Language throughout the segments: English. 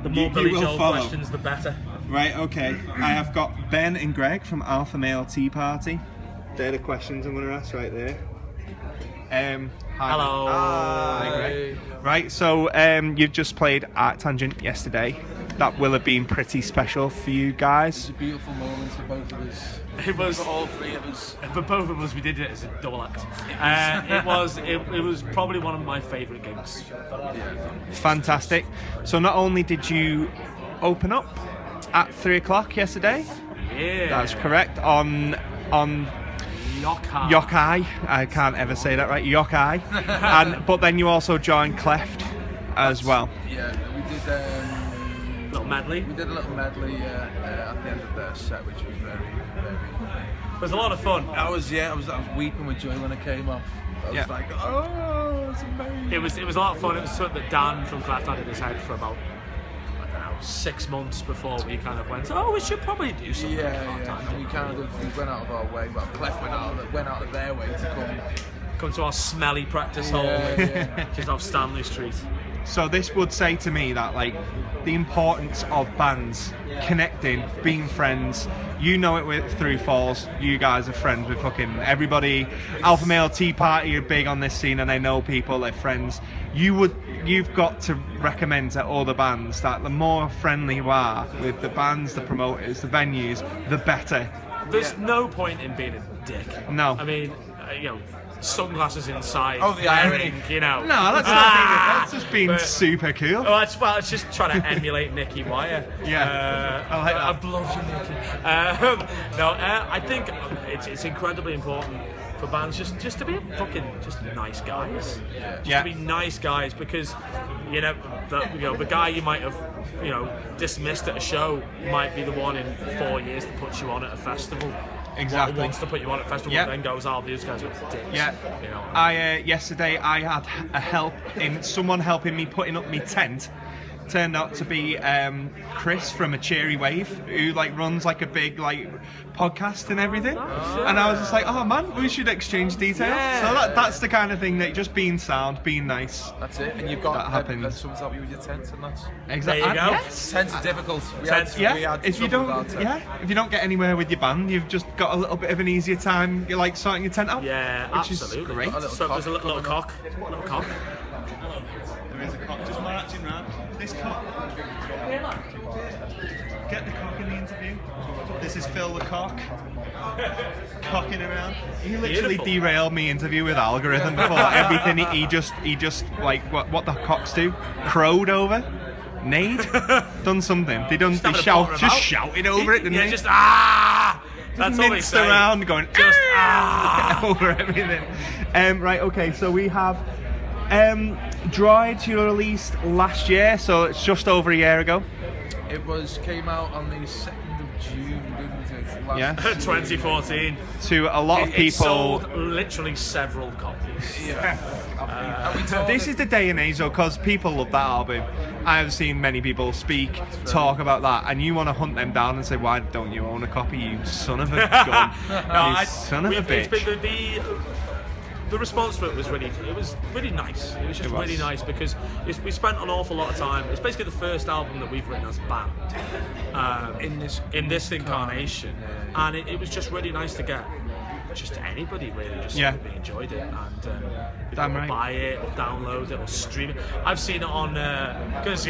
The more Billy Joel questions, the better. Right, okay. I have got Ben and Greg from Alpha Male Tea Party. They're the questions I'm going to ask right there. Hi. Hello. Hi, Greg. Right, so you've just played ArcTanGent yesterday. That will have been pretty special for you guys. It was a beautiful moment for both of us. It was for all three of us. For both of us, we did it as a double act. It was probably one of my favourite gigs. Fantastic. So not only did you open up at 3 o'clock yesterday. Yeah. That's correct. On Yokai. I can't ever say that right. Yokai. But then you also joined Cleft as well. Yeah, we did little medley. We did a little medley at the end of the set, which was very. It was a lot of fun. I was weeping with joy when it came off. I was like, oh, it's amazing. It was a lot of fun. It was something that Dan from Cleft had in his head for about 6 months before we kind of went, oh, we should probably do something. Yeah. And we went out of our way. Well, Cleft went out of their way to come to our smelly practice hall, just off Stanley Street. So this would say to me that, like, the importance of bands connecting, being friends. You know it through Falls. You guys are friends with fucking everybody. Alpha Male Tea Party are big on this scene, and they know people. They're friends. You've got to recommend to all the bands that the more friendly you are with the bands, the promoters, the venues, the better. There's no point in being a dick. No. I mean, sunglasses inside. Oh, the irony. No, that's just being super cool. It's just trying to emulate Nicky Wire. Yeah, I like that. I've loved you, Nicky. I think it's incredibly important for bands just to be fucking just nice guys. To be nice guys, because the guy you might have dismissed at a show might be the one in 4 years that puts you on at a festival. Exactly. Wants to put you on at festival, and then goes, "Oh, these guys are dicks." Yeah. Yesterday I had a help in someone helping me putting up my tent. Turned out to be Chris from A Cheery Wave, who runs a big podcast and everything. And I was just like, oh man, we should exchange details. Yeah. So that's the kind of thing that just being sound, being nice. That's it. And you've got someone to help you with your tent, and that's exactly. There you go. Yes. Tents are difficult. If you don't get anywhere with your band, you've just got a little bit of an easier time. You're sorting your tent out. Yeah, which absolutely. is great. So there's a little cock. There is a cock just marching round. This cock. Get the cock in the interview. This is Phil the cock. Cocking around. He literally derailed me interview with Algorithm before everything. He just what the cocks do? Crowed over. Neighed. Done something. They shouted over it, didn't they? Just that's all they say. Around going over everything. Right, okay, so we have Droid, you released last year, so it's just over a year ago. It came out on the 2nd of June, didn't it? 2014. To a lot of people. It sold literally several copies. This is the day and age, though, because people love that album. I have seen many people talk about that, and you want to hunt them down and say, why don't you own a copy, you son of a gun? You son of a bitch. The response to it was really nice. It was just really nice because we spent an awful lot of time. It's basically the first album that we've written as a band in this incarnation, and it was just really nice to get just anybody really just really enjoyed it, and people will buy it or download it or stream it. I've seen it on because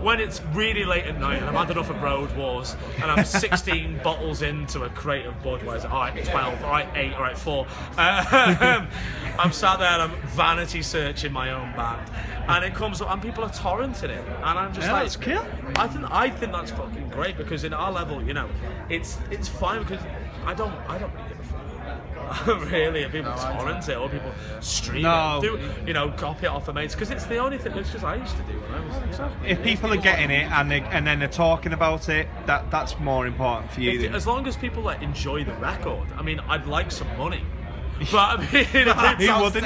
when it's really late at night and I've had enough of Road Wars and I'm 16 bottles into a crate of Budweiser. All right, 12. All right, 8. All right, 4. I'm sat there and I'm vanity searching my own band, and it comes up and people are torrenting it, and I'm just that's cool. I think that's fucking great, because in our level, it's fine, because I don't give a fuck. Really, if people torrent it or people stream it, copy it off of mates, because it's the only thing. It's just I used to do when I was. If people are getting it and then they're talking about it, that's more important for you. As long as people enjoy the record, I mean, I'd like some money. But I mean, who wouldn't?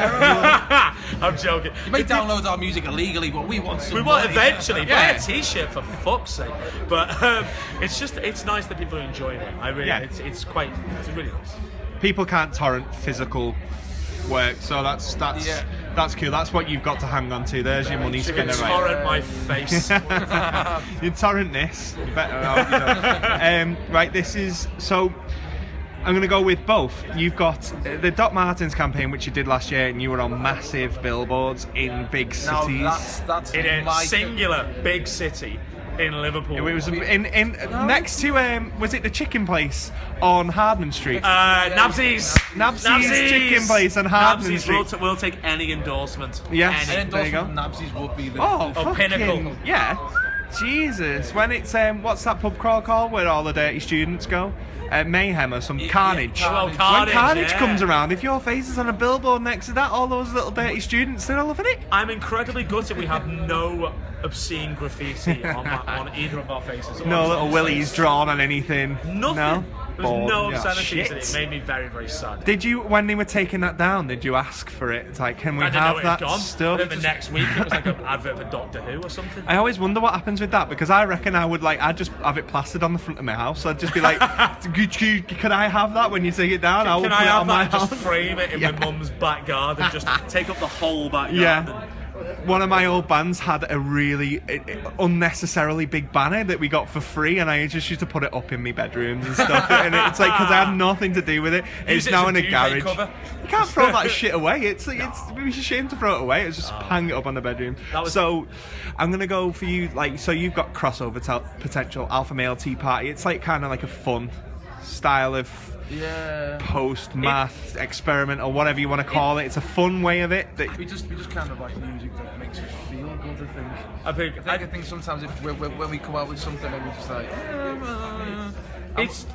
I'm joking. You may download our music illegally, but we want some money. We want eventually buy a T-shirt, for fuck's sake. But it's nice that people are enjoying it. It's really nice. People can't torrent physical work, so that's That's cool. That's what you've got to hang on to. There's your money spinner, right? Torrent my face. You torrent this. You better right, this is... So, I'm going to go with both. You've got the Doc Martens campaign, which you did last year, and you were on massive billboards in big cities. Now that's In a my singular big city in Liverpool. It was in next to was it the chicken place on Hardman Street? Nabsies Chicken place on Hardman Nabsies Street. will take any endorsement. Yes. Any. An There you go. endorsement from Nabsies would be the Oh, Pinnacle. fucking yeah. Jesus, when it's what's that pub crawl called where all the dirty students go? Mayhem or some Carnage. Oh, When Carnage, Carnage yeah. comes around, if your face is on a billboard next to that, all those little dirty students, they're all loving it. I'm incredibly gutted we have no obscene graffiti on either of our faces. No little willies drawn on anything. Nothing. No. There's Bored. no Yeah, obscenities, and shit. it made me very, very sad. Did you, when they were taking that down, did you ask for it? It's like, can we I didn't know have it that had gone. stuff? And then the next week it was like an advert for Doctor Who or something. I always wonder what happens with that, because I reckon I'd just have it plastered on the front of my house. I'd just be like, could I have that when you take it down? Can I have that and just house. frame it in my mum's back garden, just take up the whole back Yeah. garden? One of my old bands had a really unnecessarily big banner that we got for free, and I just used to put it up in my bedrooms and stuff. And it's like, because I had nothing to do with it. Use It's it now as in a a duvet garage. cover. You can't throw that shit away. It's it'd be a shame to throw it away. It's just hang it up on the bedroom. So I'm gonna go for you. Like, so you've got crossover potential, alpha male tea party. It's like kind of like a fun style of post math experiment or whatever you want to call it. It's a fun way of it. That we just kind of like music that makes us feel good. I think sometimes if when we come out with something and we're just like, It's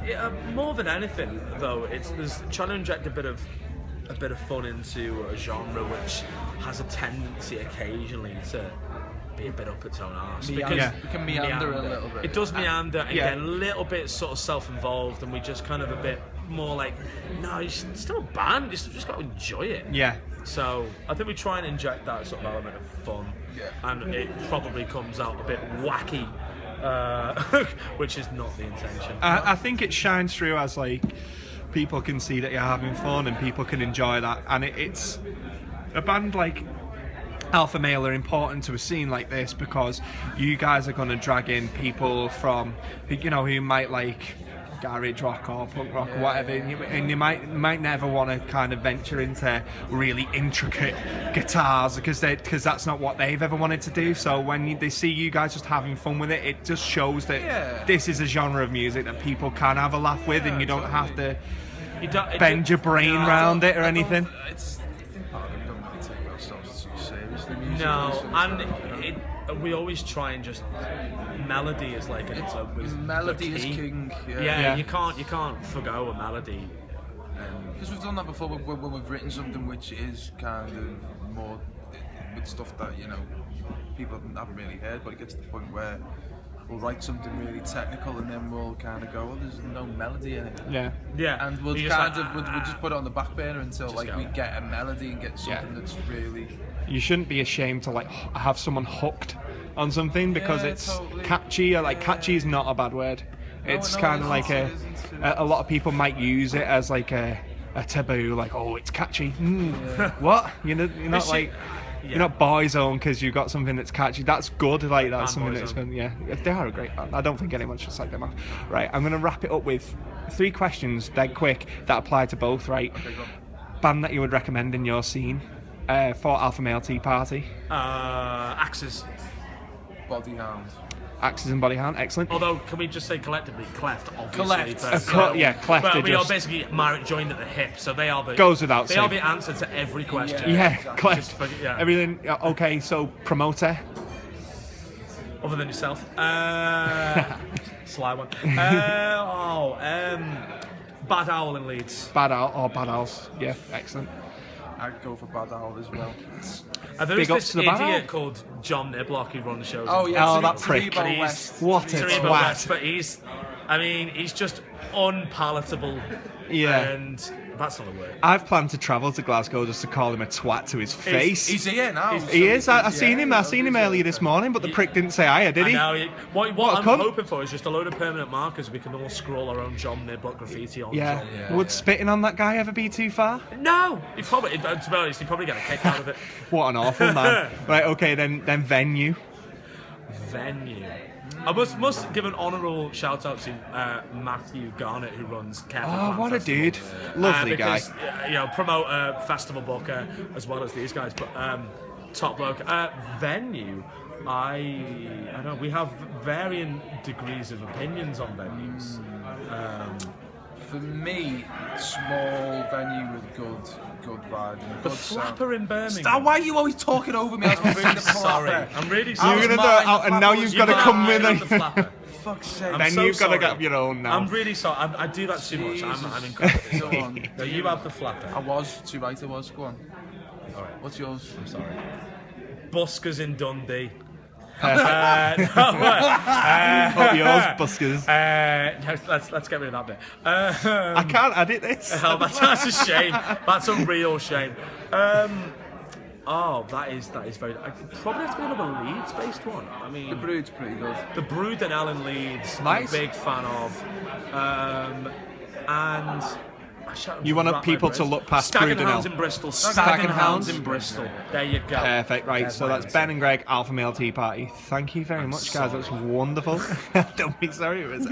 more than anything, though. There's trying to inject a bit of fun into a genre which has a tendency occasionally to be a bit up its own arse. it can meander a little bit. It does meander and get a little bit sort of self-involved, and we just kind of a bit more like, no, it's still a band. You just got to enjoy it. yeah. So I think we try and inject that sort of element of fun, and it probably comes out a bit wacky, which is not the intention. I think it shines through as like people can see that you're having fun and people can enjoy that, and it's a band like Alpha Male are important to a scene like this because you guys are going to drag in people from who might like garage rock or punk rock or whatever, and you might never want to kind of venture into really intricate guitars because that's not what they've ever wanted to do. So when they see you guys just having fun with it, it just shows that this is a genre of music that people can have a laugh with, and you don't have to bend your brain round it or anything. I think part of it, we don't really take ourselves too seriously. No, and we always try and just melody is like melody is king. Yeah, you can't forgo a melody. Because we've done that before when we've written something which is kind of more with stuff that people haven't really heard, but it gets to the point where we'll write something really technical and then we'll kind of go, well, there's no melody in it. Yeah, And we'll You're kind just of we'll just put it on the back burner until we get a melody and get something that's really. You shouldn't be ashamed to like have someone hooked on something because it's totally. catchy. Or like catchy is not a bad word. It's kind of like a lot of people might use it as like a taboo, like, oh, it's catchy. What? You're not like. You're not Boyzone because you've got something that's catchy. That's good. Like that's something that's fun. Yeah, they are a great band. I don't think anyone should slag them off. Right, I'm gonna wrap it up with 3 questions, dead quick, that apply to both. Right, band that you would recommend in your scene for Alpha Male Tea Party? Axes. Bodyhound. Axes and Bodyhound, excellent. Although, can we just say collectively, Cleft, obviously. Cleft. Cleft. But we are basically joined at the hip, so they are the goes without they saying. are the answer to every question. Yeah, Cleft. Yeah. Everything. Okay, so promoter. Other than yourself. Sly one. Bad Owl in Leeds. Bad Owl or Bad Owls. Yeah, excellent. I'd go for Bad Owl as well. There was Big ups this to the Bad Owl. idiot called John Niblock who runs shows. Oh yeah, that prick. Taribo West. What a Taribo West, twat. but he's just unpalatable. Yeah. And That's not a word. I've planned to travel to Glasgow just to call him a twat to his face. He's here now. He is. I seen him. I seen him earlier this morning, but the prick didn't say hiya, did he? I know. What a I'm cunt. hoping for is just a load of permanent markers we can all scroll our own John Niblock graffiti on. Yeah. John. Would spitting on that guy ever be too far? No. To be honest, he'd probably get a kick out of it. What an awful man. Right. Okay. Then venue. Venue. I must give an honourable shout out to Matthew Garnett, who runs Careful Oh, Clan what a Festival. dude! Lovely guy. Because, promoter, festival booker, as well as these guys. But top bloke. Venue. I don't know. We have varying degrees of opinions on venues. For me, small venue with good vibe. And The good sound. Flapper in Birmingham. Why are you always talking over me? I'm really Sorry, I'm really You're sorry. gonna do it out, and now you've got to come with the it. Flapper. Fuck's sake. Then so you've got to sorry. get your own now. I'm really sorry. I do that too much. I'm incredibly Go sorry. on. No, you have the Flapper. I was too right. I was. Go on. All right. What's yours? I'm sorry. Buskers in Dundee. Up yours, buskers. Let's get rid of that bit. I can't edit this. That's a shame. That's a real shame. That is very. I probably have to be another Leeds-based one. I mean, The Brood's pretty good. The Brood and Ellen Leeds. Nice. I'm a big fan of. And You want people to look past Stag and Brood and Hounds Ellen. in Bristol. Stag Stag and and Hounds Hounds. in Bristol. There you go. Perfect, right. There's So my that's answer. Ben and Greg, Alpha Male Tea Party. Thank you very much, guys. That was wonderful. Don't be sorry, it was